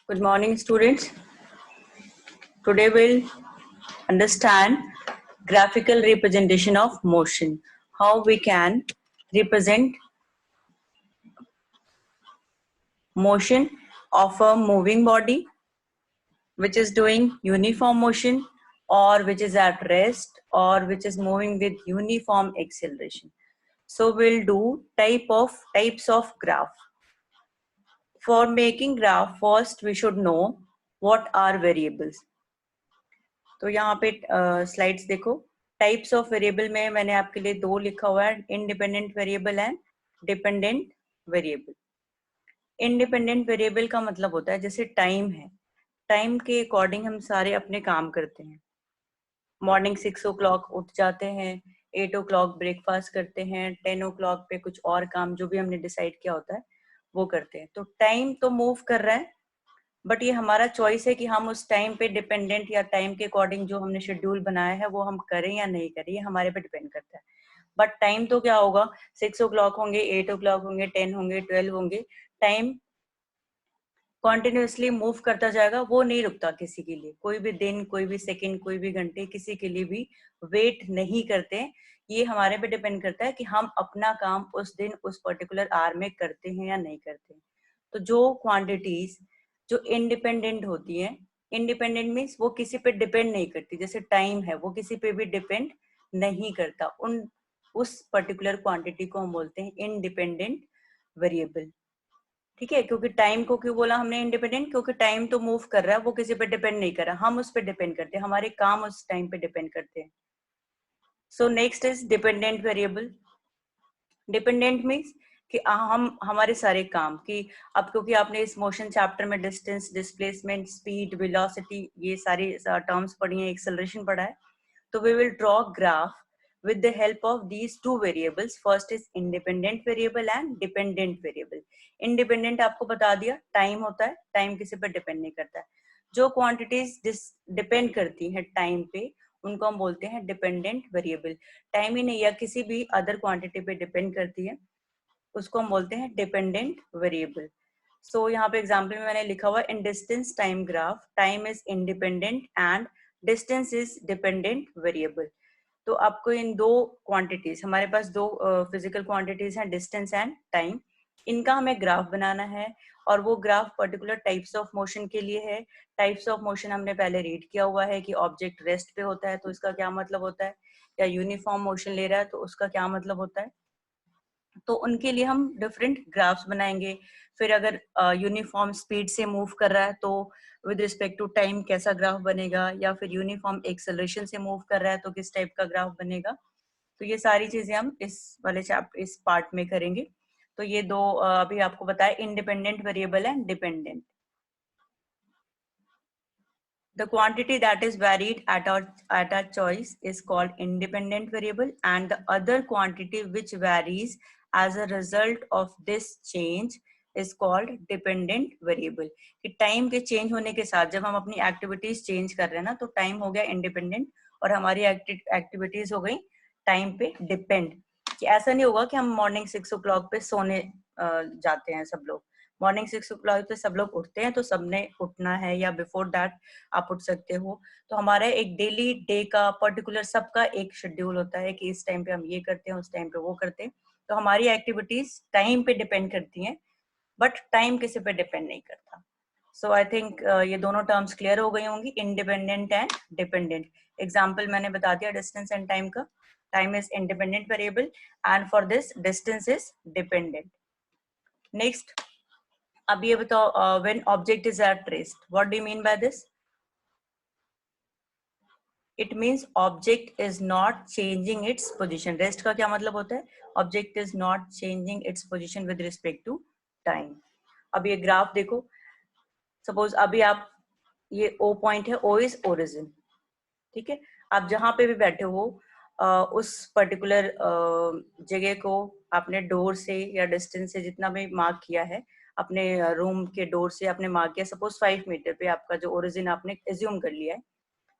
Good morning, students. Today we'll understand graphical representation of motion. How we can represent motion of a moving body which is doing uniform motion or which is at rest or which is moving with uniform acceleration. So we'll do types of graph. For making graph, first we should know what are variables. तो यहाँ पे slides देखो. Types of variable में मैंने आपके लिए दो लिखा हुआ है, independent variable and dependent variable. Independent variable का मतलब होता है जैसे टाइम है, टाइम के अकॉर्डिंग हम सारे अपने काम करते हैं. मॉर्निंग 6 o'clock उठ जाते हैं, 8 o'clock ब्रेकफास्ट करते हैं, 10 o'clock पे कुछ और काम जो भी हमने डिसाइड किया होता है वो करते हैं. तो टाइम तो मूव कर रहा है, बट ये हमारा चॉइस है कि हम उस टाइम पे डिपेंडेंट या टाइम के अकॉर्डिंग जो हमने शेड्यूल बनाया है वो हम करें या नहीं करें, ये हमारे पे डिपेंड करता है. बट टाइम तो क्या होगा, 6 o'clock होंगे, 8 o'clock होंगे, 10 होंगे, 12 होंगे, टाइम कॉन्टिन्यूसली मूव करता जाएगा, वो नहीं रुकता किसी के लिए. कोई भी दिन, कोई भी सेकंड, कोई भी घंटे किसी के लिए भी वेट नहीं करते. ये हमारे पे डिपेंड करता है कि हम अपना काम उस दिन उस पर्टिकुलर आवर में करते हैं या नहीं करते हैं. तो जो क्वांटिटीज जो इंडिपेंडेंट होती हैं, इंडिपेंडेंट मीन्स वो किसी पे डिपेंड नहीं करती. जैसे टाइम है, वो किसी पे भी डिपेंड नहीं करता. उस पर्टिकुलर क्वांटिटी को हम बोलते हैं इंडिपेंडेंट वेरिएबल. ठीक है, क्योंकि टाइम को क्यों बोला हमने इंडिपेंडेंट, क्योंकि टाइम तो मूव कर रहा है, वो किसी पे डिपेंड नहीं कर रहा, हम उस पे डिपेंड करते हैं, हमारे काम उस टाइम पे डिपेंड करते हैं. So next is dependent variable. Dependent means कि हम हमारे सारे काम की, अब क्योंकि आपने इस मोशन चैप्टर में डिस्टेंस, डिस्प्लेसमेंट, स्पीड, वेलोसिटी ये सारी टर्म्स पढ़ी हैं, एक्सेलरेशन पढ़ा है. तो we will draw graph with the help of these two variables. First is independent variable and dependent variable. Independent आपको बता दिया, टाइम होता है, टाइम किसी पर डिपेंड नहीं करता है. जो क्वांटिटीज डिपेंड करती हैं टाइम पे उनको हम बोलते हैं डिपेंडेंट वेरिएबल. टाइम ही नहीं या किसी भी अदर क्वांटिटी पे डिपेंड करती है, उसको हम बोलते हैं डिपेंडेंट वेरिएबल. सो यहाँ पे एग्जाम्पल में मैंने लिखा हुआ in distance time graph, time is independent and distance is dependent variable. तो आपको इन दो क्वांटिटीज, हमारे पास दो फिजिकल क्वांटिटीज हैं, डिस्टेंस एंड टाइम, इनका हमें ग्राफ बनाना है. और वो graph particular types of motion के लिए है. टाइप्स ऑफ मोशन हमने पहले रीड किया हुआ है कि ऑब्जेक्ट रेस्ट पे होता है तो इसका क्या मतलब होता है, या यूनिफॉर्म मोशन ले रहा है तो उसका क्या मतलब होता है. तो उनके लिए हम डिफरेंट ग्राफ्स बनाएंगे. फिर अगर यूनिफॉर्म स्पीड से मूव कर रहा है तो विद रिस्पेक्ट टू टाइम कैसा ग्राफ बनेगा, या फिर यूनिफॉर्म एक्सेलरेशन से मूव कर रहा है तो किस टाइप का ग्राफ बनेगा. तो ये सारी चीजें हम इस वाले चैप्टर, इस पार्ट में करेंगे. तो ये दो अभी आपको बताया, independent variable and dependent. The quantity that is varied at our choice is called independent variable, and the other quantity which varies as a result of this change is called dependent variable. कि time के change होने के साथ जब हम अपनी activities change कर रहे हैं ना, तो टाइम हो गया इंडिपेंडेंट और हमारी एक्टिविटीज हो गई टाइम पे डिपेंड. कि ऐसा नहीं होगा कि हम मॉर्निंग 6 o'clock पे सोने जाते हैं सब लोग. मॉर्निंग 6 o'clock पे सब लोग उठते हैं तो सबने उठना है, या बिफोर दैट आप उठ सकते हो. तो हमारा एक डेली डे का पर्टिकुलर सबका एक शेड्यूल होता है कि इस टाइम पे हम ये करते हैं, उस टाइम पे वो करते हैं. तो हमारी एक्टिविटीज टाइम पे डिपेंड करती हैं, बट टाइम किसी पे डिपेंड नहीं करता. सो आई थिंक ये दोनों टर्म्स क्लियर हो गई होंगी, इंडिपेंडेंट एंड डिपेंडेंट. एग्जाम्पल मैंने बता दिया डिस्टेंस एंड टाइम का. Time is independent variable and for this distance is dependent. Next, अब ये बताओ, when object is at rest, what do you mean by this. It means object is not changing its position. Rest का क्या मतलब होता है, object is not changing its position with respect to time. अब ये ग्राफ देखो, suppose अभी आप, ये ओ पॉइंट है, ओ इज ओरिजिन. ठीक है, आप जहां पे भी बैठे हो उस पर्टिकुलर जगह को आपने डोर से या डिस्टेंस से जितना भी मार्क किया है, अपने रूम के डोर से आपने मार्क किया, सपोज 5 मीटर पे आपका जो ओरिजिन आपने एज्यूम कर लिया है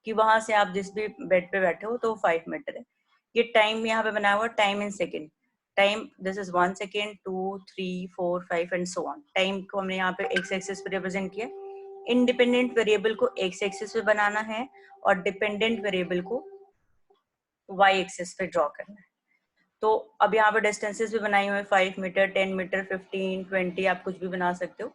कि वहां से आप जिस भी बेड पे बैठे हो तो 5 मीटर है. ये टाइम यहाँ पे बनाया हुआ, time in second. Time this is 1 second, 2, 3, 4, 5 and so on. Time को हमने यहाँ पे एक्स एक्सिस पे रिप्रेजेंट किया. इंडिपेंडेंट वेरिएबल को एक्स एक्सिस पे बनाना है और डिपेंडेंट वेरिएबल को वाई एक्सिस पे ड्रॉ करना है। तो अब यहाँ पे डिस्टेंसेस भी बनाई हुई है, 5 मीटर, 10 मीटर, 15, 20, आप कुछ भी बना सकते हो।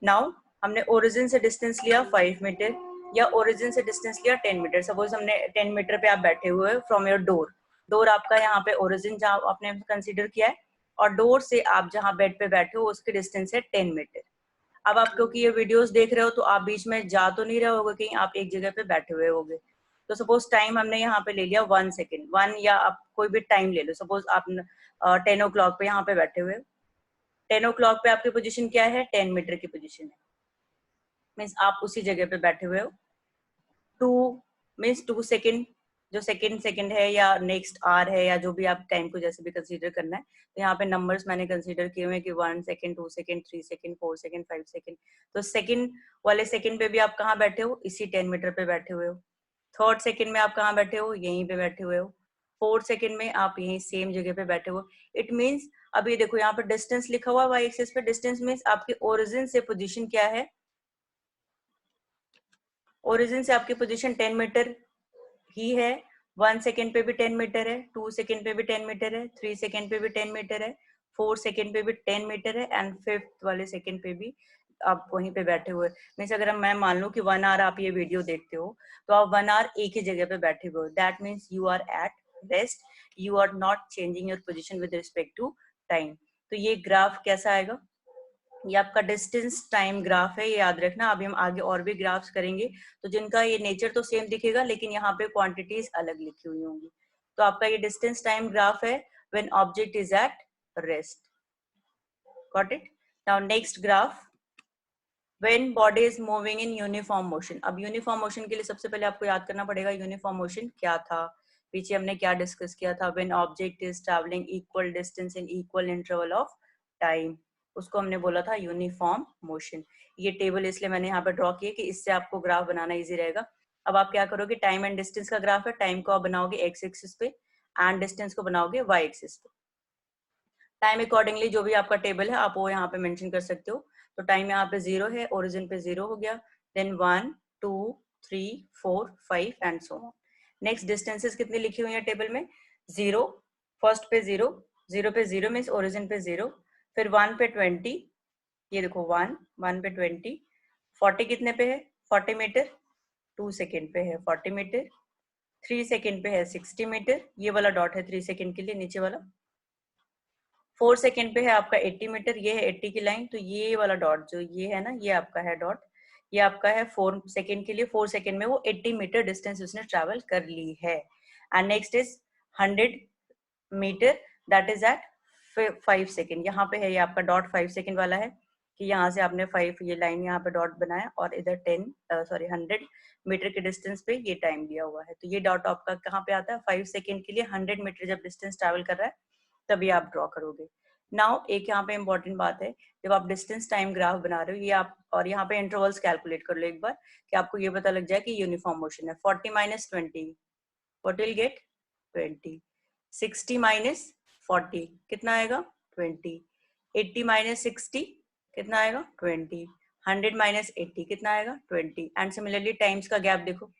नाउ हमने ओरिजिन से डिस्टेंस लिया 5 मीटर या ओरिजिन से डिस्टेंस लिया 10 मीटर। सपोज हमने 10 मीटर पे आप बैठे हुए हो फ्रॉम योर डोर, डोर आपका यहाँ पे ओरिजिन जहाँ आपने कंसीडर किया है, और डोर से आप जहाँ बेड पे बैठे हो उसकी डिस्टेंस है 10 मीटर। अब आप क्योंकि ये वीडियोस देख रहे हो तो आप बीच में जा तो नहीं रहे होगे कहीं, आप एक जगह पे बैठे हुए होगे। तो सपोज टाइम हमने यहाँ पे ले लिया 1 सेकेंड, 1 या आप कोई भी टाइम ले लो। सपोज आप 10 ओ क्लॉक पे यहाँ पे बैठे हुए हो, 10 ओ क्लॉक पे आपकी पोजीशन क्या है, 10 मीटर की पोजीशन है, मीन्स आप उसी जगह पे बैठे हुए हो। 2 मीन्स 2 सेकेंड, जो सेकेंड सेकेंड है या नेक्स्ट आर है या जो भी आप टाइम को जैसे भी कंसीडर करना है। तो यहाँ पे नंबर्स मैंने कंसीडर किए हुए हैं कि 1 second, 2 second, 3 second, 4 second, 5 second. तो सेकेंड वाले सेकेंड पे भी आप कहाँ बैठे हो, इसी 10 मीटर पे बैठे हुए हो। थर्ड सेकेंड में आप कहाँ बैठे हो, यहीं पे बैठे हुए हो। फोर्थ सेकेंड में आप यहीं सेम जगह पे बैठे हो। इट मीन्स अब ये देखो यहाँ पे डिस्टेंस लिखा हुआ है वाई एक्सिस पे। डिस्टेंस मीन्स आपके ओरिजिन से पोजीशन क्या है, ओरिजिन से आपकी पोजीशन 10 मीटर ही है। 1 सेकेंड पे भी 10 मीटर है, 2 सेकेंड पे भी 10 मीटर है, 3 सेकेंड पे भी 10 मीटर है, 4 सेकेंड पे भी 10 मीटर है, एंड 5th वाले सेकेंड पे भी आप वहीं पे बैठे हुए। मीन्स अगर मैं मान लूं कि 1 आवर आप ये वीडियो देखते हो तो आप 1 आवर एक ही जगह पे बैठे हुए हो। That means you are at rest, you are not changing your position with respect to time. तो ये ग्राफ कैसा आएगा, ये आपका डिस्टेंस टाइम ग्राफ है, ये याद रखना। अभी हम आगे और भी ग्राफ्स करेंगे तो जिनका ये नेचर तो सेम दिखेगा लेकिन यहाँ पे क्वांटिटीज अलग लिखी हुई होंगी। तो आपका ये डिस्टेंस टाइम ग्राफ है when object is at rest. Got it. Now next graph, when body is moving in uniform motion. अब यूनिफॉर्म मोशन के लिए सबसे पहले आपको याद करना पड़ेगा यूनिफॉर्म मोशन क्या था, पीछे हमने क्या डिस्कस किया था। When object is travelling equal distance in equal interval of time, उसको हमने बोला था यूनिफॉर्म मोशन। ये टेबल इसलिए मैंने यहाँ पे ड्रॉ किया कि इससे आपको ग्राफ बनाना इजी रहेगा। अब आप क्या करोगे, टाइम एंड डिस्टेंस का ग्राफ है, टाइम को आप बनाओगे एक्स एक्सिस पे एंड डिस्टेंस को बनाओगे वाई एक्सिस पे। टाइम अकॉर्डिंगली जो भी आपका टेबल है आप वो यहाँ पे मेंशन कर सकते हो। तो टाइम यहाँ पे 0 है, ओरिजिन पे 0 हो गया, then 1 2 3 4 5 and so on. Next distances कितनी लिखी हुई है टेबल में, 0, फर्स्ट पे 0, 0 पे 0 मीन्स ओरिजिन पे 0, फिर 1 पे 20, ये देखो 1, 1 पे 20, 40 कितने पे है 40 मीटर, 2 सेकेंड पे है 40 मीटर, 3 सेकेंड पे है 60 मीटर, ये वाला डॉट है 3 सेकेंड के लिए नीचे वाला। 4 सेकेंड पे है आपका 80 मीटर, ये है 80 की लाइन। तो ये वाला डॉट जो ये है ना, ये आपका है डॉट, ये आपका है 4 सेकेंड के लिए। 4 सेकेंड में वो 80 मीटर डिस्टेंस उसने ट्रेवल कर ली है। And next is 100 metre, that is at 5 second. यहाँ पे है ये आपका डॉट 5 सेकेंड वाला है कि यहाँ से आपने 5 ये लाइन यहाँ पे डॉट बनाया और इधर 100 मीटर के डिस्टेंस पे ये टाइम दिया हुआ है। तो ये डॉट आपका कहाँ पे आता है, 5 सेकेंड के लिए 100 मीटर जब डिस्टेंस ट्रेवल कर रहा है तभी आप ड्रॉ करोगे। नाउ एक यहाँ पे इंपॉर्टेंट बात है, जब आप डिस्टेंस टाइम ग्राफ बना रहे हो ये आप, और यहाँ पे इंटरवल्स कैलकुलेट कर लो एक बार कि आपको ये पता लग जाए कि यूनिफॉर्म मोशन है। 40 minus 20 what will get 20, 60 minus 40 कितना आएगा 20, 80 माइनस 60 कितना आएगा 20, 100 माइनस 80 कितना आएगा 20। एंड सिमिलरली टाइम्स का गैप देखो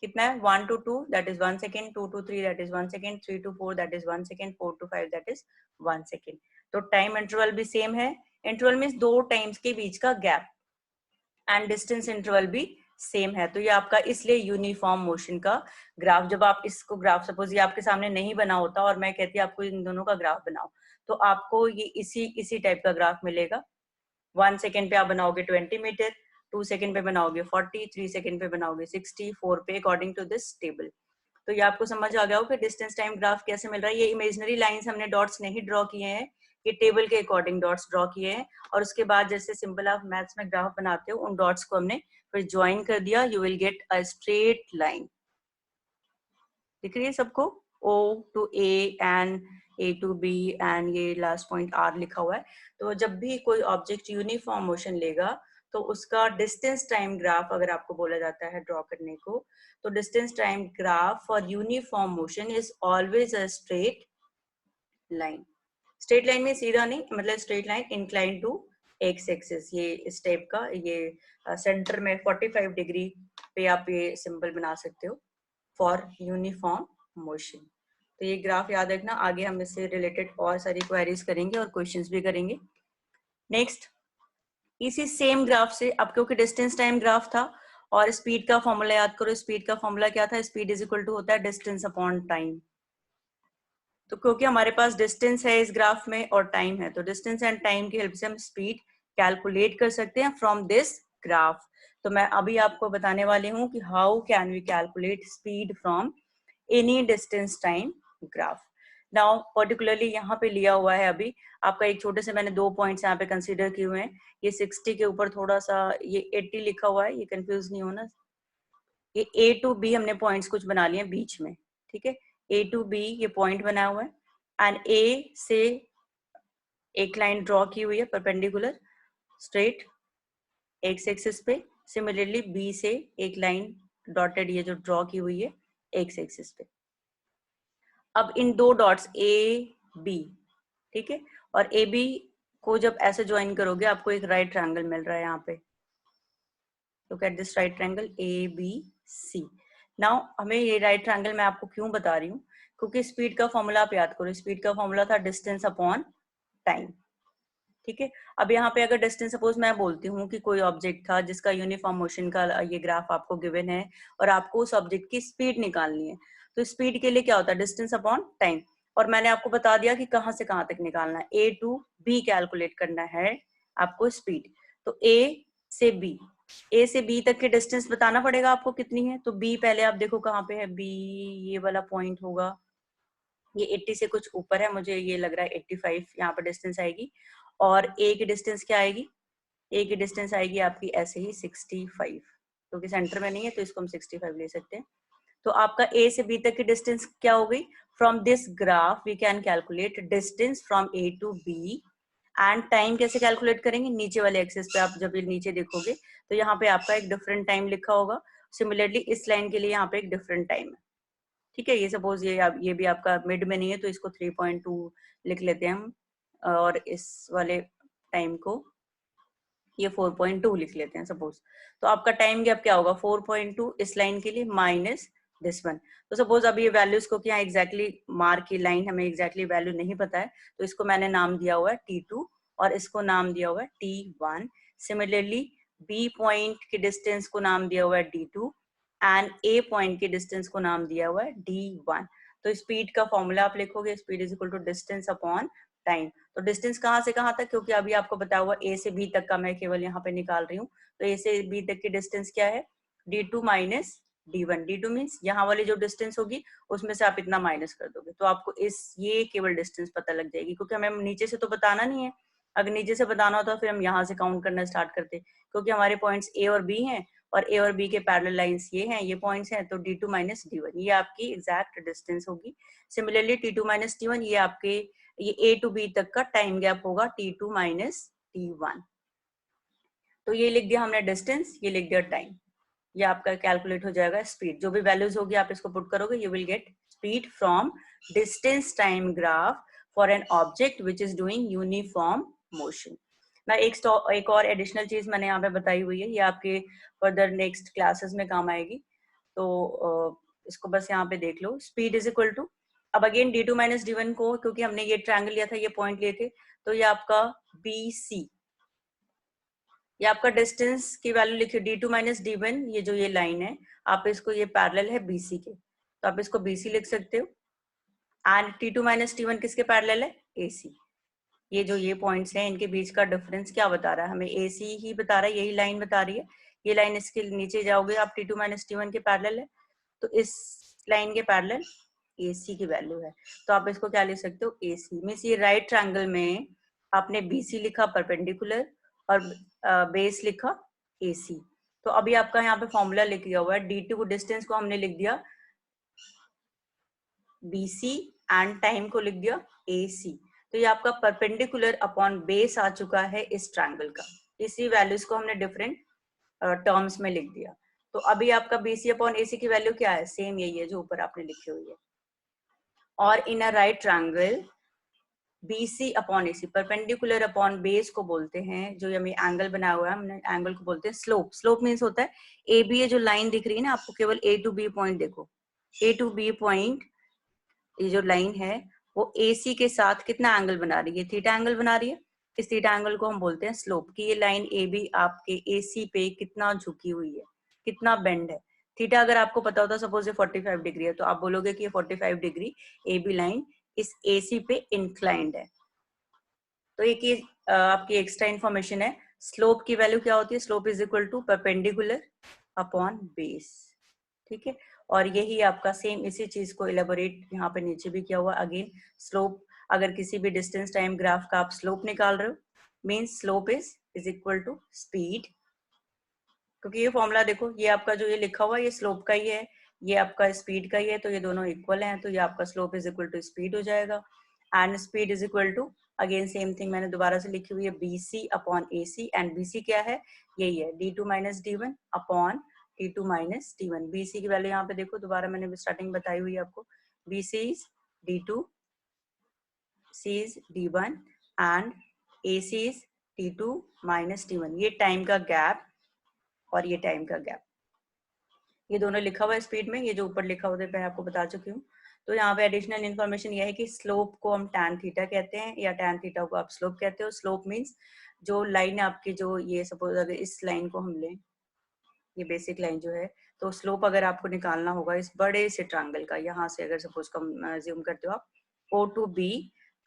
कितना है, 1 to 2 that is 1 second, 2 to 3 that is 1 second, 3 to 4 that is 1 second, 4 to 5 that is 1 second. तो टाइम इंटरवल भी सेम है, इंटरवल मीन्स दो टाइम्स के बीच का गैप, एंड डिस्टेंस इंटरवल भी सेम है। तो ये आपका इसलिए यूनिफॉर्म मोशन का ग्राफ, जब आप इसको ग्राफ सपोज ये आपके सामने नहीं बना होता और मैं कहती आपको इन दोनों का ग्राफ बनाओ तो आपको ये इसी टाइप का ग्राफ मिलेगा। 1 सेकेंड पे आप बनाओगे 20 मीटर, 2 सेकेंड पे बनाओगे 40, 3 सेकेंड पे बनाओगे 60, 4 पे अकॉर्डिंग टू दिस टेबल। तो ये आपको समझ आ गया हो कि डिस्टेंस टाइम ग्राफ कैसे मिल रहा है। ये इमेजिनरी लाइंस हमने डॉट्स नहीं ड्रॉ किए हैं, ये टेबल के अकॉर्डिंग डॉट्स ड्रॉ किए हैं, और उसके बाद जैसे सिंपल आप मैथ्स में ग्राफ बनाते हो उन डॉट्स को हमने फिर ज्वाइन कर दिया, you will get a straight line. दिख रही है सबको, O to A and A to B and ये लास्ट पॉइंट R लिखा हुआ है। तो जब भी कोई ऑब्जेक्ट यूनिफॉर्म मोशन लेगा तो उसका डिस्टेंस टाइम ग्राफ अगर आपको बोला जाता है ड्रॉ करने को, तो distance time graph for uniform motion is always a straight line. Straight line में सीधा नहीं, मतलब straight line incline to x axis, ये इस टाइप का, ये सेंटर में 45 डिग्री पे आप ये सिंबल बना सकते हो फॉर यूनिफॉर्म मोशन। तो ये ग्राफ याद रखना, आगे हम इससे रिलेटेड और सारी क्वेरीज करेंगे और क्वेश्चंस भी करेंगे। नेक्स्ट, इसी सेम ग्राफ से अब क्योंकि डिस्टेंस टाइम ग्राफ था और स्पीड का फॉर्मूला याद करो, स्पीड का फॉर्मूला क्या था, स्पीड इज इक्वल टू होता है डिस्टेंस अपॉन टाइम। तो क्योंकि हमारे पास डिस्टेंस है इस ग्राफ में और टाइम है, तो डिस्टेंस एंड टाइम की हेल्प से हम स्पीड कैलकुलेट कर सकते हैं फ्रॉम दिस ग्राफ। तो मैं अभी आपको बताने वाली हूँ कि how can we calculate speed from any distance time graph. Now particularly यहाँ पे लिया हुआ है अभी आपका एक छोटे से, मैंने 2 पॉइंट्स यहाँ पे कंसीडर किए हुए हैं। ये 60 के ऊपर थोड़ा सा ये 80 लिखा हुआ है, ये कंफ्यूज नहीं होना। ये ए टू बी हमने पॉइंट्स कुछ बना लिए बीच में, ठीक है, ए टू बी ये पॉइंट बना हुआ है एंड ए से एक लाइन ड्रॉ की हुई है परपेंडिकुलर स्ट्रेट एक्स एक्सिस पे। सिमिलरली बी से एक लाइन डॉटेड ये जो ड्रॉ की हुई है एक्स एक्सिस पे। अब इन दो डॉट्स ए बी, ठीक है, और ए बी को जब ऐसे ज्वाइन करोगे आपको एक राइट ट्रायंगल मिल रहा है यहाँ पे। Look at this right triangle A B C. Now हमें ये राइट ट्रायंगल मैं आपको क्यों बता रही हूँ, क्योंकि स्पीड का फॉर्मूला आप याद करो, स्पीड का फॉर्मूला था डिस्टेंस अपॉन टाइम, ठीक है। अब यहाँ पे अगर डिस्टेंस, सपोज मैं बोलती हूँ कि कोई ऑब्जेक्ट था जिसका यूनिफॉर्म मोशन का ये ग्राफ आपको गिवन है और आपको उस ऑब्जेक्ट की स्पीड निकालनी है, तो स्पीड के लिए क्या होता है, डिस्टेंस अपॉन टाइम। और मैंने आपको बता दिया कि कहाँ से कहाँ तक निकालना है, ए टू बी कैलकुलेट करना है आपको स्पीड। तो ए से बी, ए से बी तक के डिस्टेंस बताना पड़ेगा आपको कितनी है। तो बी पहले आप देखो कहाँ पे है, बी ये वाला पॉइंट होगा, ये 80 से कुछ ऊपर है, मुझे ये लग रहा है 85 यहाँ पर डिस्टेंस आएगी। और ए की डिस्टेंस क्या आएगी, ए की डिस्टेंस आएगी आपकी ऐसे ही 65, क्योंकि सेंटर में नहीं है तो इसको हम 65 ले सकते हैं। तो आपका ए से बी तक की डिस्टेंस क्या हो गई, from this graph we can calculate distance from A to B. And time कैसे कैलकुलेट करेंगे, नीचे वाले एक्सिस पे आप जब ये नीचे देखोगे तो यहाँ पे आपका एक डिफरेंट टाइम लिखा होगा। सिमिलरली इस लाइन के लिए यहाँ पे एक डिफरेंट टाइम है, ठीक है। ये सपोज ये भी आपका मिड में नहीं है तो इसको 3.2 लिख लेते हैं हम, और इस वाले टाइम को ये 4.2 लिख लेते हैं सपोज। तो आपका टाइम गैप क्या होगा, 4.2 इस लाइन के लिए माइनस दिस वन। तो सपोज अभी ये वैल्यूज को क्या एग्जैक्टली मार्क की लाइन हमें एग्जैक्टली वैल्यू नहीं पता है, तो इसको मैंने नाम दिया हुआ है T2 और इसको नाम दिया हुआ है T1। सिमिलरली बी पॉइंट के डिस्टेंस को नाम दिया हुआ है D2 एंड ए पॉइंट के डिस्टेंस को नाम दिया हुआ है D1। तो स्पीड का फॉर्मूला आप लिखोगे, speed is equal to distance upon time. तो डिस्टेंस कहाँ से कहाँ तक, क्योंकि अभी आपको बताया हुआ ए से बी तक का मैं केवल यहाँ पे निकाल रही हूँ, तो ए से बी तक की डिस्टेंस क्या है, D2 minus D1। D2 means यहाँ वाली जो डिस्टेंस होगी उसमें से आप इतना माइनस कर दोगे तो आपको इस ये केवल डिस्टेंस पता लग जाएगी, क्योंकि हमें नीचे से तो बताना नहीं है। अगर नीचे से बताना होता फिर हम यहाँ से काउंट करना स्टार्ट करते, क्योंकि हमारे पॉइंट्स ए और बी हैं और ए और बी के पैरेलल लाइंस ये हैं, ये पॉइंट्स हैं, तो D2 माइनस D1 ये आपकी एग्जैक्ट डिस्टेंस होगी। सिमिलरली T2 माइनस T1 ये आपके ये ए टू बी तक का टाइम गैप होगा T2 माइनस T1। तो ये लिख दिया हमने डिस्टेंस, ये लिख दिया टाइम, ये आपका कैलकुलेट हो जाएगा स्पीड। जो भी वैल्यूज होगी आप इसको पुट करोगे, you will gate speed from distance time graph for an object which is doing uniform motion. ना एक और एडिशनल चीज मैंने यहाँ पे बताई हुई है, ये आपके फर्दर नेक्स्ट क्लासेस में काम आएगी, तो इसको बस यहाँ पे देख लो। स्पीड इज इक्वल टू, अब अगेन D2 माइनस D1 को, क्योंकि हमने ये ट्रायंगल लिया था, ये पॉइंट लिए थे, तो ये आपका BC, ये आपका डिस्टेंस की वैल्यू लिखिए D2 माइनस D1, ये जो ये लाइन है आप इसको, ये पैरेलल है BC के, तो आप इसको BC लिख सकते हो। एंड T2 माइनस T1 किसके पैरेलल है, AC। ये जो ये पॉइंट्स हैं इनके बीच का डिफरेंस क्या बता रहा है, हमें AC ही बता रहा है, यही लाइन बता रही है। ये लाइन इसके नीचे जाओगे आप T2 माइनस T1 के पैरेलल है, तो इस लाइन के पैरेलल AC की वैल्यू है, तो आप इसको क्या लिख सकते हो, AC मीन्स ये राइट ट्रायंगल में आपने BC लिखा परपेंडिकुलर और बेस लिखा AC। तो अभी आपका यहाँ पे फॉर्मूला लिख दिया हुआ है, D2 डिस्टेंस को हमने लिख दिया BC एंड टाइम को लिख दिया AC। तो ये आपका परपेंडिकुलर अपॉन बेस आ चुका है इस ट्रायंगल का, इसी वैल्यूज को हमने डिफरेंट टर्म्स में लिख दिया। तो अभी आपका BC अपॉन AC की वैल्यू क्या है, सेम यही है जो ऊपर आपने लिखी हुई है। और in a right triangle BC upon AC, perpendicular upon base को बोलते हैं, जो हमें एंगल बनाया हुआ है हमने एंगल को बोलते हैं स्लोप। स्लोप मीन्स होता है AB, ये जो लाइन दिख रही है ना आपको, केवल A to B पॉइंट देखो, A to B पॉइंट ये जो लाइन है वो AC के साथ कितना एंगल बना रही है, थीटा एंगल बना रही है। इस थीटा एंगल को हम बोलते हैं स्लोप, कि ये लाइन AB आपके AC पे कितना झुकी हुई है, कितना बेंड है। थीटा अगर आपको पता होता, सपोज ये 45 डिग्री है, तो आप बोलोगे कि ये 45 डिग्री AB लाइन इस AC पे इंक्लाइंड है। तो एक आपकी एक्स्ट्रा इन्फॉर्मेशन है। स्लोप की वैल्यू क्या होती है, slope is equal to perpendicular upon base, ठीक है। और यही आपका सेम इसी चीज को इलेबोरेट यहाँ पे नीचे भी किया हुआ। अगेन स्लोप, अगर किसी भी डिस्टेंस टाइम ग्राफ का आप स्लोप निकाल रहे हो, means slope is equal to speed, क्योंकि ये फॉर्मूला देखो, ये आपका जो ये लिखा हुआ है ये स्लोप का ही है, ये आपका स्पीड का ही है, तो ये दोनों इक्वल हैं, तो ये आपका slope is equal to speed हो जाएगा। And speed is equal to, again same thing मैंने दोबारा से लिखी हुई है, BC upon AC, and BC क्या है, यही है D2 minus D1 upon T2 minus T1। BC की वैल्यू यहाँ पे देखो, दोबारा मैंने स्टार्टिंग बताई हुई है आपको, BC is D2, C is D1 and AC is T2 minus T1। ये टाइम का गैप और ये टाइम का गैप, ये दोनों लिखा हुआ है स्पीड में, ये जो ऊपर लिखा हुआ है मैं आपको बता चुकी हूँ। तो यहाँ पे एडिशनल इन्फॉर्मेशन ये है कि स्लोप को हम टैन थीटा कहते हैं, या टैन थीटा को आप स्लोप कहते हो। स्लोप मीन्स जो लाइन आपकी, जो ये सपोज अगर इस लाइन को हम लें, ये बेसिक लाइन जो है, तो स्लोप अगर आपको निकालना होगा इस बड़े से ट्रायंगल का, यहाँ से अगर सपोज कम ज्यूम करते हो आप, O to B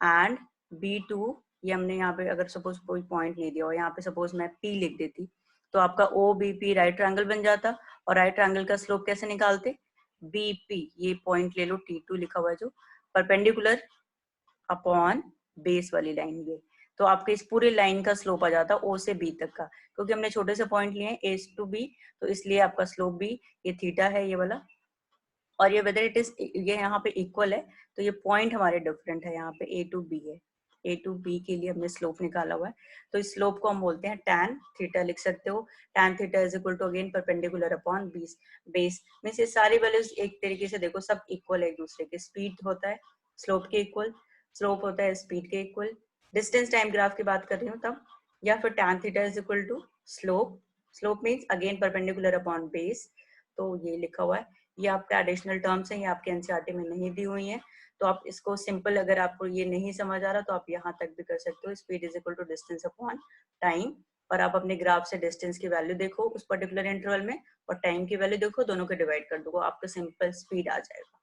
and B to, ये हमने यहाँ पे अगर सपोज कोई पॉइंट नहीं दिया हो, यहाँ पे सपोज मैं P लिख देती, तो आपका OBP राइट ट्रायंगल बन जाता। और राइट ट्रायंगल का स्लोप कैसे निकालते, BP, ये पॉइंट ले लो, T2 लिखा हुआ है जो, परपेंडिकुलर अपॉन बेस वाली लाइन, ये तो आपके इस पूरे लाइन का स्लोप आ जाता O से B तक का, क्योंकि हमने छोटे से पॉइंट लिए हैं A to B, तो इसलिए आपका स्लोप भी ये थीटा है ये वाला। और ये वेदर इट इज, ये यहाँ पे इक्वल है, तो ये पॉइंट हमारे डिफरेंट है, यहाँ पे A to B है, A to B के लिए हमने स्लोप निकाला हुआ है, तो इस स्लोप को हम बोलते हैं tan थीटा, लिख सकते हो tan theta is equal to again perpendicular upon base. Means ये सारी वैल्यूज एक तरीके से देखो सब इक्वल है एक दूसरे के, स्पीड होता है स्लोप के इक्वल, स्लोप होता है स्पीड के इक्वल, डिस्टेंस टाइम ग्राफ की बात कर रही हूँ तब, या फिर tan theta is equal to slope, slope means again perpendicular upon base, तो ये लिखा हुआ है। ये आपका एडिशनल टर्म्स हैं, ये आपके एनसीईआरटी में नहीं दी हुई हैं, तो आप इसको सिंपल, अगर आपको ये नहीं समझ आ रहा तो आप यहाँ तक भी कर सकते हो, speed is equal to distance upon time, और आप अपने ग्राफ से डिस्टेंस की वैल्यू देखो उस पर्टिकुलर इंटरवल में, और टाइम की वैल्यू देखो, दोनों को डिवाइड कर दो, आपको सिंपल स्पीड आ जाएगा।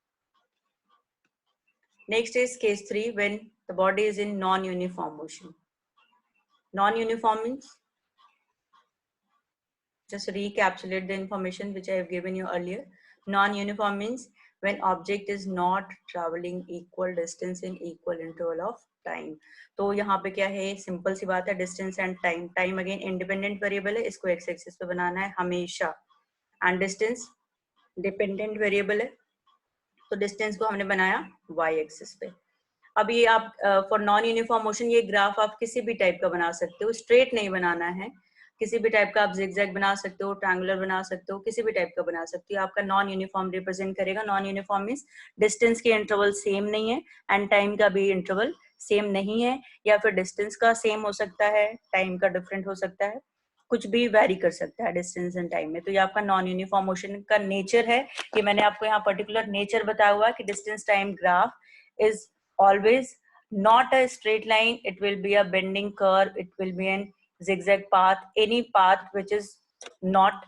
Next is case 3, when the body is in non uniform motion. Non uniform means, just recapitulate the information which I have given you earlier. Non-uniform means when object is not traveling equal distance in equal interval of time. तो यहाँ पे क्या है, simple सी बात है, distance and time, time again independent variable है, इसको x axis पे बनाना है हमेशा, एंड डिस्टेंस डिपेंडेंट वेरिएबल है, तो डिस्टेंस को हमने बनाया वाई एक्सिस पे। अब ये आप फॉर नॉन यूनिफॉर्म मोशन, ये ग्राफ आप किसी भी टाइप का बना सकते हो, स्ट्रेट नहीं बनाना है, किसी भी टाइप का आप जिगजैग बना सकते हो, ट्रायंगुलर बना सकते हो, किसी भी टाइप का बना सकते हो, आपका नॉन यूनिफॉर्म रिप्रेजेंट करेगा। नॉन यूनिफॉर्म मींस डिस्टेंस के इंटरवल सेम नहीं है एंड टाइम का भी इंटरवल सेम नहीं है, या फिर डिस्टेंस का सेम हो सकता है, टाइम का डिफरेंट हो सकता है, कुछ भी वेरी कर सकता है डिस्टेंस एंड टाइम में, तो ये आपका नॉन यूनिफॉर्म मोशन का नेचर है। ये मैंने आपको यहाँ पर्टिकुलर नेचर बताया हुआ है कि distance time graph is always not a straight line, it will be a bending curve, it will be an zigzag path, any path which is not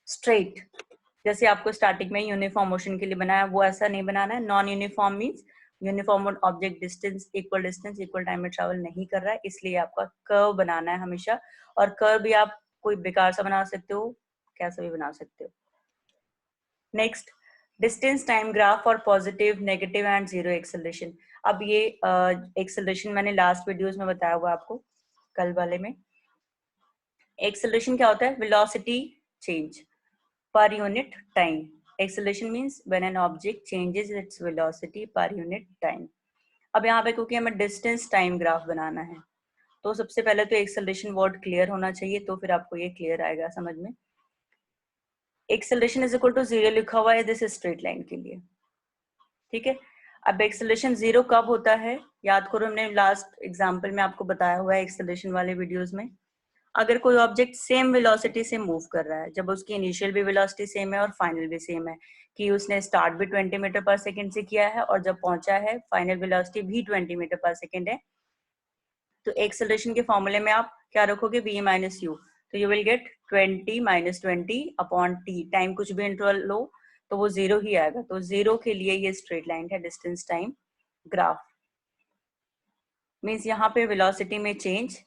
straight। जैसे आपको स्टार्टिंग में यूनिफॉर्म मोशन के लिए बनाया वो ऐसा नहीं बनाना है। Non uniform means uniform object distance equal time में ट्रैवल नहीं कर रहा है, इसलिए आपका कर्व बनाना है हमेशा, और कर्व भी आप कोई बेकार सा बना सकते हो, कैसा भी बना सकते हो। Next, distance time graph for positive, negative and zero acceleration. अब ये एक्सेलरेशन मैंने लास्ट वीडियोस में बताया हुआ आपको, कल वाले में। एक्सेलरेशन क्या होता है, velocity change per unit time. Acceleration means when an object changes its velocity per unit time. अब यहाँ पे क्योंकि हमें डिस्टेंस टाइम ग्राफ बनाना है, तो सबसे पहले तो एक्सेलरेशन वर्ड क्लियर होना चाहिए, तो फिर आपको ये क्लियर आएगा समझ में। एक्सेलरेशन इज इक्वल टू 0 लिखा हुआ है दिस स्ट्रेट लाइन के लिए, ठीक है। अब एक्सेलरेशन 0 कब होता है, याद करो हमने लास्ट एग्जांपल में आपको बताया हुआ है एक्सेलरेशन वाले वीडियोस में। अगर कोई ऑब्जेक्ट सेम वेलोसिटी से मूव कर रहा है, जब उसकी इनिशियल भी वेलोसिटी सेम है और फाइनल भी सेम है, कि उसने स्टार्ट भी 20 मीटर पर सेकेंड से किया है और जब पहुंचा है फाइनल वेलोसिटी भी 20 मीटर पर सेकेंड है, तो एक्सेलरेशन के फॉर्मूले में आप क्या रखोगे, v माइनस यू, तो you will gate 20 minus 20 upon T, time कुछ भी इंटरवल लो तो वो 0 ही आएगा। तो 0 के लिए ये स्ट्रेट लाइन है डिस्टेंस टाइम ग्राफ। मीन्स यहाँ पे वेलोसिटी में चेंज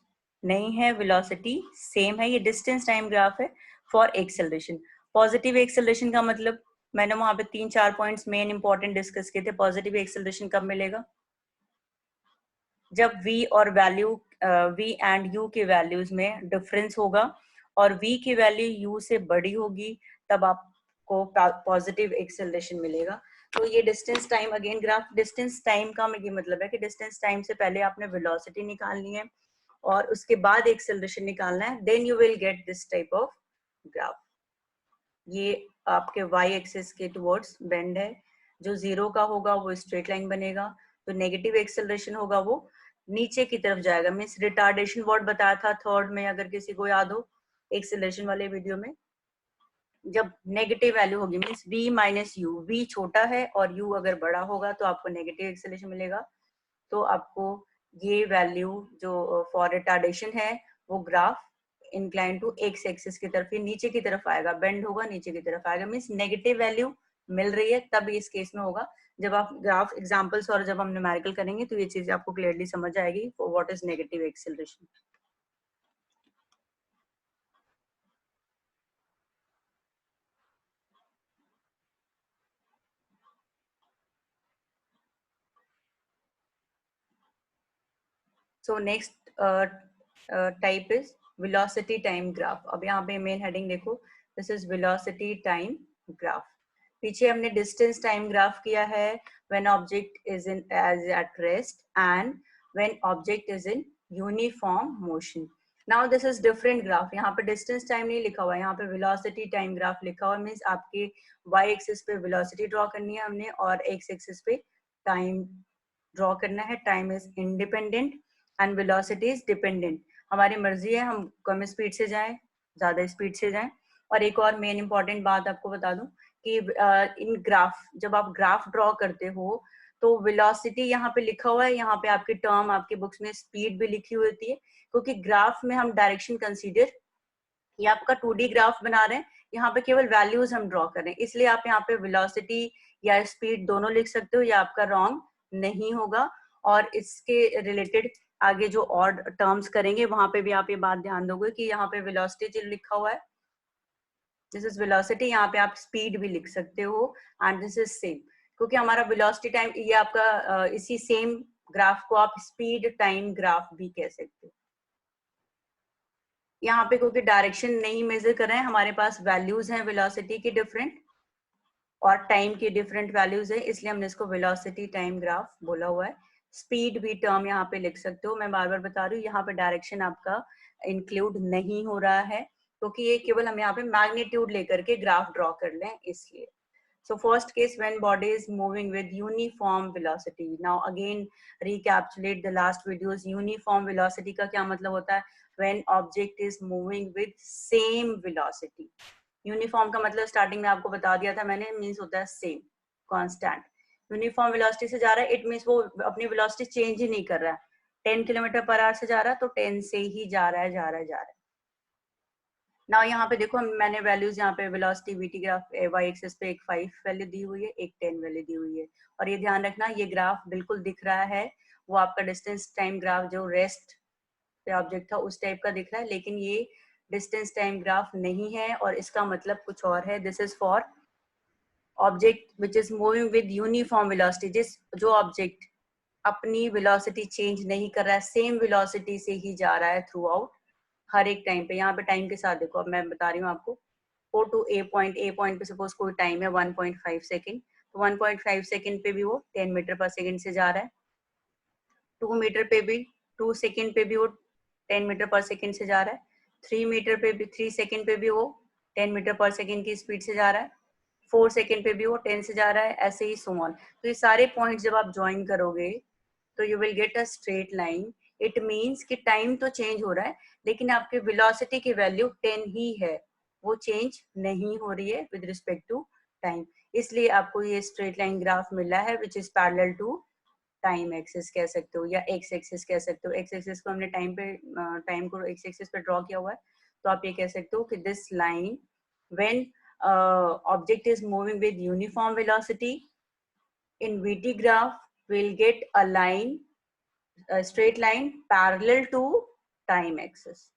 नहीं है, वेलोसिटी सेम है, ये डिस्टेंस टाइम ग्राफ है फॉर एक्सेलरेशन। पॉजिटिव एक्सेलरेशन का मतलब मैंने वहां पे 3-4 पॉइंट्स मेन इंपॉर्टेंट डिस्कस किए थे। पॉजिटिव एक्सेलरेशन कब मिलेगा, जब v और वैल्यू v एंड u के वैल्यूज में डिफरेंस होगा और v की वैल्यू u से बड़ी होगी, तब आपको पॉजिटिव एक्सेलरेशन मिलेगा। तो ये distance time again graph, distance time का ये मतलब है कि डिस्टेंस टाइम से पहले आपने वेलोसिटी निकालनी है और उसके बाद एक्सेलरेशन निकालना है, then you will get this type of graph. ये आपके y एक्सिस के टुवर्ड्स बेंड है, जो 0 का होगा वो स्ट्रेट लाइन बनेगा, तो नेगेटिव एक्सेलरेशन होगा वो नीचे की तरफ जाएगा। मीन्स रिटार्डेशन वर्ड बताया था थर्ड में, अगर किसी को याद हो एक्सेलरेशन वाले वीडियो में, जब नेगेटिव वैल्यू होगी means v minus you, v छोटा है और u अगर बड़ा होगा तो आपको नेगेटिव एक्सेलरेशन मिलेगा। तो आपको ये वैल्यू जो फॉर रिटार्डेशन है वो graph incline to x axis की तरफ ही नीचे की तरफ आएगा, बेंड होगा नीचे की तरफ आएगा। मीन्स नेगेटिव वैल्यू मिल रही है तब इस केस में होगा। जब आप ग्राफ एग्जांपल्स और जब हम न्यूमेरिकल करेंगे तो ये चीजें आपको क्लियरली समझ आएगी what is negative acceleration. So next type is velocity time graph. अब यहाँ पे मेन हेडिंग देखो, this is velocity time graph. पीछे हमने डिस्टेंस टाइम ग्राफ किया है when object is in as at rest and when object is in uniform motion. Now this is different graph, यहाँ पे डिस्टेंस टाइम नहीं लिखा हुआ है, यहाँ पे वेलोसिटी टाइम ग्राफ लिखा हुआ है। मीन्स आपके y एक्सिस पे वेलोसिटी ड्रॉ करनी है हमने और x एक्सिस पे टाइम ड्रॉ करना है। Time is independent and velocity is dependent. हमारी मर्जी है हम कम स्पीड से जाएं, ज्यादा स्पीड से जाएं। और एक और मेन इंपॉर्टेंट बात आपको बता दूं कि इन ग्राफ, जब आप ग्राफ ड्रॉ करते हो तो वेलोसिटी यहाँ पे लिखा हुआ है, यहाँ पे आपकी टर्म आपके बुक्स में स्पीड भी लिखी हुई होती है, क्योंकि ग्राफ में हम डायरेक्शन कंसीडर, ये आपका 2D ग्राफ बना रहे हैं, यहाँ पे केवल वैल्यूज हम ड्रॉ कर रहे हैं, इसलिए आप यहाँ पे वेलोसिटी या स्पीड दोनों लिख सकते हो, या आपका रॉन्ग नहीं होगा। और इसके रिलेटेड आगे जो और टर्म्स करेंगे वहां पे भी आप ये बात ध्यान दोगे कि यहाँ पे वेलोसिटी जो लिखा हुआ है दिस इज वेलोसिटी, यहाँ पे आप स्पीड भी लिख सकते हो एंड दिस इज सेम, क्योंकि हमारा वेलोसिटी टाइम ये आपका इसी सेम ग्राफ को आप स्पीड टाइम ग्राफ भी कह सकते हो। यहाँ पे क्योंकि डायरेक्शन नहीं मेजर कर रहे हैं, हमारे पास वैल्यूज हैं वेलोसिटी की डिफरेंट और टाइम की डिफरेंट वैल्यूज है, इसलिए हमने इसको वेलोसिटी टाइम ग्राफ बोला हुआ है। स्पीड भी टर्म यहाँ पे लिख सकते हो, मैं बार बार बता रही हूँ यहाँ पे डायरेक्शन आपका इंक्लूड नहीं हो रहा है, क्योंकि ये केवल हम यहाँ पे मैग्नीट्यूड लेकर के ग्राफ ड्रॉ कर लें इसलिए। So first case, when body is moving with uniform velocity. Now again recapitulate the last videos. Uniform velocity का क्या मतलब होता है? When object is moving with same velocity. Uniform का मतलब स्टार्टिंग में आपको बता दिया था मैंने, मीन्स होता है सेम, कांस्टेंट। यूनिफॉर्म वेलोसिटी से जा रहा है, इट मीन्स वो अपनी वेलोसिटी चेंज ही नहीं कर रहा है। 10 किलोमीटर पर आवर से जा रहा है तो 10 से ही जा रहा है, जा रहा है, जा रहा है। ना यहाँ पे देखो मैंने वैल्यूज यहाँ पे velocity VT graph y axis पे एक 5 वैल्यू दी हुई है, एक 10 वैल्यू दी हुई है। और ये ध्यान रखना ये ग्राफ बिल्कुल दिख रहा है वो आपका डिस्टेंस टाइम ग्राफ जो रेस्ट पे ऑब्जेक्ट था उस टाइप का दिख रहा है, लेकिन ये डिस्टेंस टाइम ग्राफ नहीं है और इसका मतलब कुछ और है। This is for object which is moving with uniform velocity, जिस जो ऑब्जेक्ट अपनी वेलोसिटी चेंज नहीं कर रहा है, सेम वेलोसिटी से ही जा रहा है थ्रू आउट हर एक टाइम पे। यहाँ पे टाइम के साथ देखो, अब मैं बता रही हूँ आपको, O टू ए पॉइंट पे सपोज कोई टाइम है 1.5 सेकेंड, तो 1.5 सेकेंड पे भी वो 10 मीटर पर सेकेंड से जा रहा है। 2 मीटर पे भी 2 सेकेंड पे भी वो 10 मीटर पर सेकेंड से जा रहा है। 3 मीटर पे भी 3 सेकेंड पे भी वो 10 मीटर पर सेकेंड की स्पीड से जा रहा है। 4 सेकेंड पे भी वो 10 से जा रहा है, ऐसे ही सो ऑन। तो ये सारे पॉइंट जब आप ज्वाइन करोगे तो you will get a straight line. It means कि टाइम तो चेंज हो रहा है लेकिन आपके वेलोसिटी की वैल्यू 10 ही है, वो चेंज नहीं हो रही है विद रिस्पेक्ट टू टाइम। इसलिए आपको ये स्ट्रेट लाइन ग्राफ मिला है which is parallel to time axis कह सकते हो या एक्स एक्सिस कह सकते हो। एक्स एक्सिस को हमने टाइम को एक्स एक्सिस पे ड्रॉ किया हुआ है, तो आप ये कह सकते हो कि this line when object is moving with uniform velocity in VT graph we'll get a line, a straight line parallel to time axis।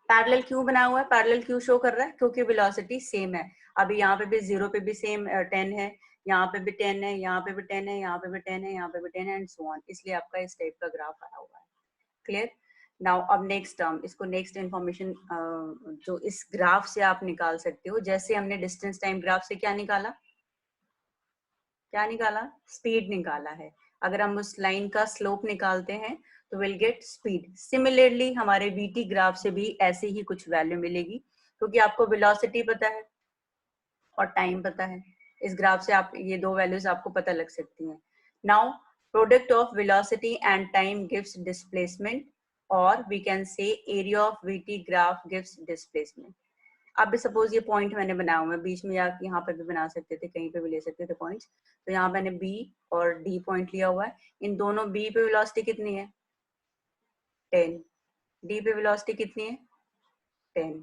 Parallel क्यों बना हुआ है, पैरेलल क्यों शो कर रहा है, क्योंकि वेलोसिटी सेम है। अभी यहाँ पे भी 0 पे भी सेम 10 है, यहाँ पे भी 10 है, यहाँ पे भी 10 है, यहाँ पे भी 10 है, यहाँ पे भी 10 है एंड सो ऑन। इसलिए आपका इस टाइप का ग्राफ आया हुआ है। क्लियर। नाउ अब नेक्स्ट टर्म, इसको नेक्स्ट इंफॉर्मेशन जो इस ग्राफ से आप निकाल सकते हो, जैसे हमने डिस्टेंस टाइम ग्राफ से क्या निकाला, क्या निकाला, स्पीड निकाला है। अगर हम उस लाइन का स्लोप निकालते हैं तो विल गेट स्पीड। सिमिलरली हमारे वीटी ग्राफ से भी ऐसे ही कुछ वैल्यू मिलेगी, क्योंकि आपको वेलोसिटी पता है और टाइम पता है। इस ग्राफ से आप ये दो वैल्यूज आपको पता लग सकती हैं। Now product of velocity and time gives displacement, और we can say area of VT graph gives displacement. अब सपोज ये पॉइंट मैंने बनाया हुआ है बीच में, या यहाँ पे भी बना सकते थे, कहीं पे भी ले सकते थे पॉइंट्स। तो यहाँ मैंने बी और डी पॉइंट लिया हुआ है। इन दोनों, बी पे वेलोसिटी कितनी है 10, डी पे वेलोसिटी कितनी है 10,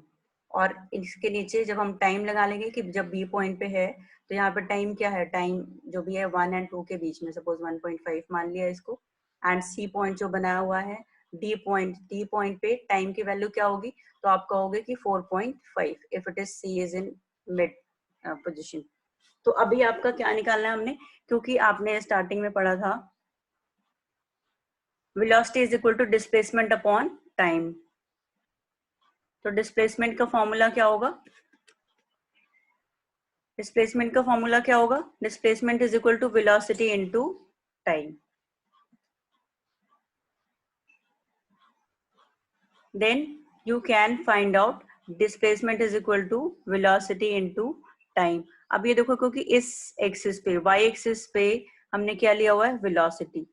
और इसके नीचे जब हम टाइम लगा लेंगे कि जब बी पॉइंट पे है तो यहाँ पे टाइम क्या है, टाइम जो भी है 1 और 2 के बीच में, सपोज 1.5 मान लिया इसको। एंड सी पॉइंट जो बनाया हुआ है डी पॉइंट पे टाइम की वैल्यू क्या होगी, तो आप कहोगे कि 4.5 if it is C is in mid position. तो अभी आपका क्या निकालना है हमने, क्योंकि आपने स्टार्टिंग में पढ़ा था velocity is equal to displacement upon time. तो डिस्प्लेसमेंट का फॉर्मूला क्या होगा, डिस्प्लेसमेंट का फॉर्मूला क्या होगा, displacement is equal to velocity into time. Then you can find out displacement is equal to velocity into time। अब ये देखो, क्योंकि इस एक्सिस पे, y एक्सिस पे हमने क्या लिया हुआ है वेलोसिटी,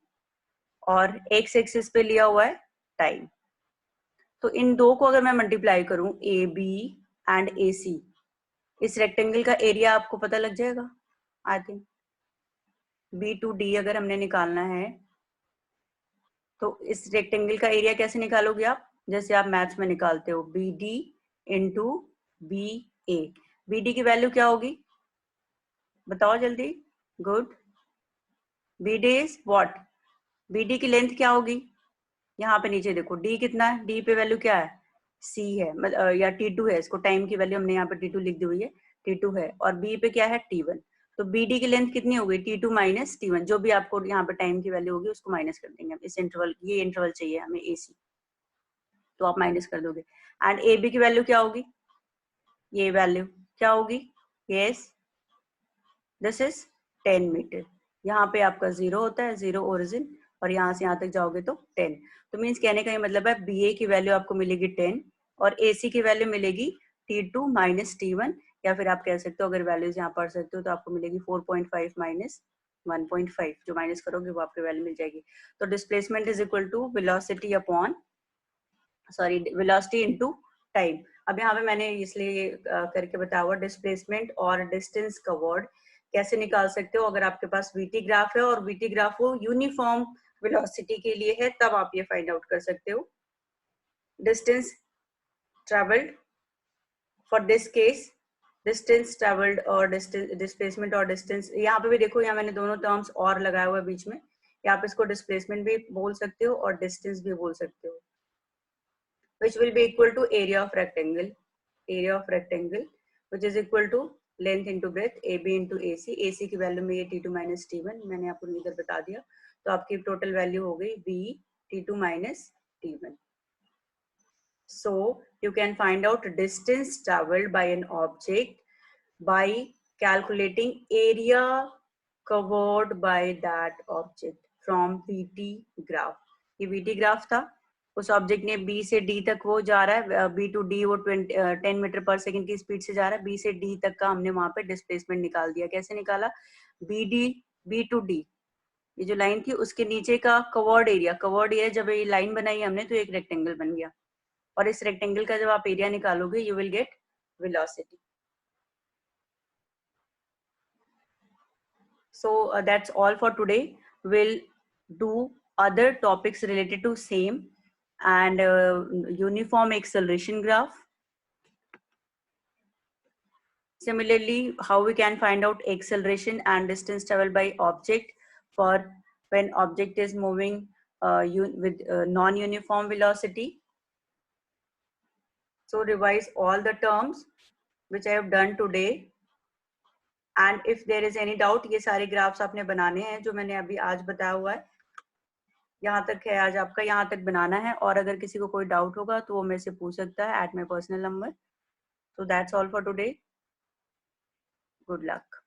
और x एक्सिस पे लिया हुआ है टाइम। तो इन दो को अगर मैं मल्टीप्लाई करूं, ए बी एंड ए सी, इस रेक्टेंगल का एरिया आपको पता लग जाएगा I think. B to D अगर हमने निकालना है तो इस रेक्टेंगल का एरिया कैसे निकालोगे आप, जैसे आप मैथ्स में निकालते हो, B D into B A. B D की वैल्यू क्या होगी, बताओ जल्दी, good. B D is what, B D की लेंथ क्या होगी, यहाँ पे नीचे देखो डी कितना है, डी पे वैल्यू क्या है, सी है, या T2 है, इसको टाइम की वैल्यू हमने यहाँ पे T2 लिख दी हुई है, T2 है, और बी पे क्या है T1। तो बी डी की लेंथ कितनी होगी, T2 माइनस T1, जो भी आपको यहाँ पे टाइम की वैल्यू होगी उसको माइनस कर देंगे हम। इस इंटरवल, ये इंटरवल चाहिए हमें AC, तो आप माइनस कर दोगे। एंड ए बी की वैल्यू क्या होगी, ये वैल्यू क्या होगी, यस दिस इज 10 मीटर। यहाँ पे आपका 0 होता है, 0 ओरिजिन, और यहाँ से यहाँ तक जाओगे तो 10। तो मीन्स कहने का ये मतलब है बी ए की वैल्यू आपको मिलेगी 10 और ए सी की वैल्यू मिलेगी T2 माइनस T1, या फिर आप कह सकते हो, अगर वैल्यूज यहाँ पढ़ सकते हो तो आपको मिलेगी 4.5 माइनस 1.5, जो माइनस करोगे वो आपको वैल्यू मिल जाएगी। तो displacement is equal to velocity upon, sorry, velocity into time. अब यहाँ पे मैंने इसलिए करके बताया हुआ, डिस्प्लेसमेंट और डिस्टेंस कवर्ड कैसे निकाल सकते हो, अगर आपके पास वीटी ग्राफ है और वीटी ग्राफ वो यूनिफॉर्म वेलोसिटी के लिए है, तब आप ये फाइंड आउट कर सकते हो। Distance travelled, for this case distance travelled और डिस्प्लेसमेंट और डिस्टेंस, यहाँ पे भी देखो, यहाँ मैंने दोनों टर्म्स और लगाया हुआ है बीच में, यहाँ पे इसको डिस्प्लेसमेंट भी बोल सकते हो और डिस्टेंस भी बोल सकते हो, which will be equal to area of rectangle, which is equal to length into breadth, AB into AC। AC की वैल्यू में ये T2 माइनस T1 मैंने आपको इधर बता दिया, तो आपकी टोटल वैल्यू हो गई V T2 minus T1। So you can find out distance traveled by an object by calculating area covered by that object from VT graph। ये VT ग्राफ था उस ऑब्जेक्ट ने बी से डी तक वो जा रहा है, बी टू डी वो 10 मीटर पर सेकंड की स्पीड से जा रहा है, बी से डी तक का हमने वहां पे डिस्प्लेसमेंट निकाल दिया। कैसे निकाला? बी टू डी, ये जो लाइन थी उसके नीचे का कवर्ड एरिया जब ये लाइन बनाई हमने तो एक रेक्टेंगल बन गया, और इस रेक्टेंगल का जब आप एरिया निकालोगे you will gate velocity. So that's all for today. We'll do other topics related to same and uniform acceleration graph. Similarly, how we can find out acceleration and distance traveled by object for when object is moving with non-uniform velocity. So revise all the terms which I have done today. And if there is any doubt, ये सारे graphs आपने बनाने हैं जो मैंने अभी आज बताया हुआ है, यहाँ तक है आज आपका, यहाँ तक बनाना है। और अगर किसी को कोई डाउट होगा तो वो मेरे से पूछ सकता है at my personal number. So that's all for today, good luck.